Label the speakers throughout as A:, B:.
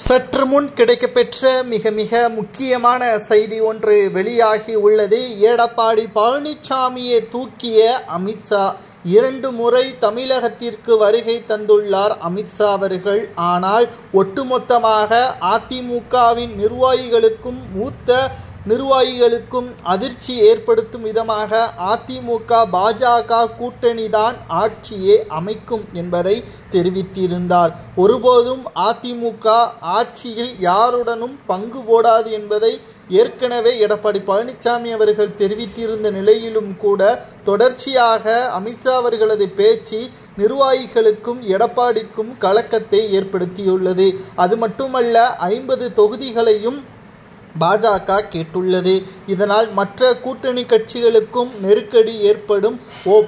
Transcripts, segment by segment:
A: சற்று முன் கிடைக்கப்பெற்ற மிக முக்கியமான செய்தி ஒன்று வெளியாகி உள்ளது. எடப்பாடி பழனிசாமியை தூக்கிய அமித்ஷா 2 முறை தமிழகத்திற்கு வருகை தந்துள்ளார் அமித்ஷா அவர்கள். ஆனால் ஒட்டுமொத்தமாக அதிமுகவின் நிர்வாகிகளுக்கும் மூத்த நிர்வாகிகளுக்கும் அதிர்ச்சி ஏற்படுத்தும் விதமாக அதிமுக பாஜக கூட்டணிதான் ஆட்சியை அமைக்கும் என்பதை தெரிவித்திருந்தார். ஒருபோதும் அதிமுக ஆட்சியில் யாருடனும் பங்கு போடாது என்பதை ஏற்கனவே எடப்பாடி பழனிசாமி அவர்கள் தெரிவித்திருந்த நிலையிலும் கூட தொடர்ச்சியாக அமித்ஷா அவர்களது பேச்சு நிர்வாகிகளுக்கும் எடப்பாடிக்கும் கலக்கத்தை ஏற்படுத்தியுள்ளது. அது மட்டுமல்ல, 50 தொகுதிகளையும் பாஜக கேட்டுள்ளது. இதனால் மற்ற கூட்டணி கட்சிகளுக்கும் நெருக்கடி ஏற்படும்.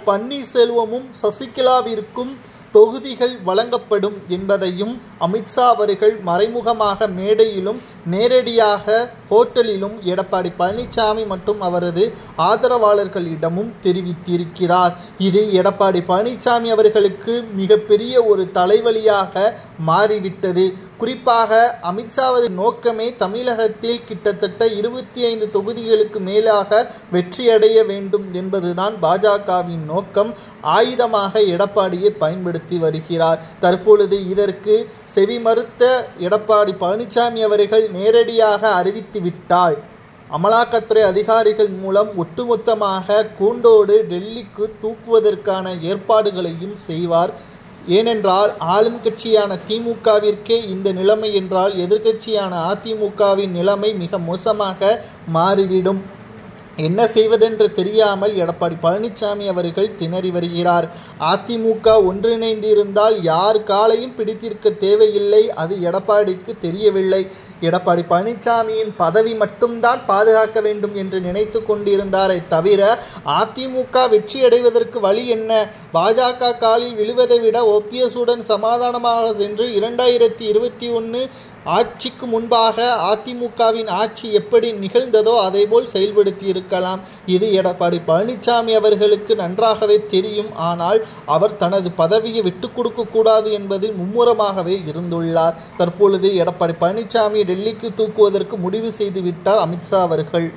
A: பன்னீர்செல்வமும் சசிகலாவிற்கும் தொகுதிகள் வழங்கப்படும் என்பதையும் அமித்ஷா அவர்கள் மறைமுகமாக மேடையிலும் நேரடியாக ஹோட்டலிலும் எடப்பாடி பழனிசாமி மற்றும் அவரது ஆதரவாளர்களிடமும் தெரிவித்திருக்கிறார். இது எடப்பாடி பழனிசாமி அவர்களுக்கு மிகப்பெரிய ஒரு தலைவலியாக மாறிவிட்டது. குறிப்பாக அமித்ஷாவின் நோக்கமே தமிழகத்தில் கிட்டத்தட்ட 25 தொகுதிகளுக்கு மேலாக வெற்றியடைய வேண்டும் என்பதுதான் பாஜகவின் நோக்கம். ஆயுதமாக எடப்பாடியை பயன்படுத்தி வருகிறார். தற்பொழுது இதற்கு செவிமறுத்த எடப்பாடி பழனிசாமி அவர்கள் நேரடியாக அறிவித்துவிட்டால் அமலாக்கத்துறை அதிகாரிகள் மூலம் ஒட்டுமொத்தமாக கூண்டோடு டெல்லிக்கு தூக்குவதற்கான ஏற்பாடுகளையும் செய்வார். ஏனென்றால் ஆளும் கட்சியான திமுகவிற்கே இந்த நிலைமை என்றால் எதிர்க்கட்சியான அதிமுகவின் நிலைமை மிக மோசமாக மாறிவிடும். என்ன செய்வதென்று தெரியாமல் எடப்பாடி பழனிசாமி அவர்கள் திணறி வருகிறார். அதிமுக ஒன்றிணைந்து இருந்தால் யார் காலையும் பிடித்திருக்க தேவையில்லை. அது எடப்பாடிக்கு தெரியவில்லை. எடப்பாடி பழனிசாமியின் பதவி மட்டும்தான் பாதுகாக்க வேண்டும் என்று நினைத்து கொண்டிருந்தாரே தவிர அதிமுக வெற்றியடைவதற்கு வழி என்ன? பாஜக காலில் விழுவதை விட ஓபிஎஸ்ஸுடன் சமாதானமாக சென்று 2021 ஆட்சிக்கு முன்பாக அதிமுகவின் ஆட்சி எப்படி நிகழ்ந்ததோ அதேபோல் செயல்படுத்தி இருக்கலாம். இது எடப்பாடி பழனிசாமி அவர்களுக்கு நன்றாகவே தெரியும். ஆனால் அவர் தனது பதவியை விட்டுக் கொடுக்க கூடாது என்பதில் மும்முரமாகவே இருந்துள்ளார். தற்பொழுது எடப்பாடி பழனிசாமியை டெல்லிக்கு தூக்குவதற்கு முடிவு செய்து விட்டார் அமித்ஷா அவர்கள்.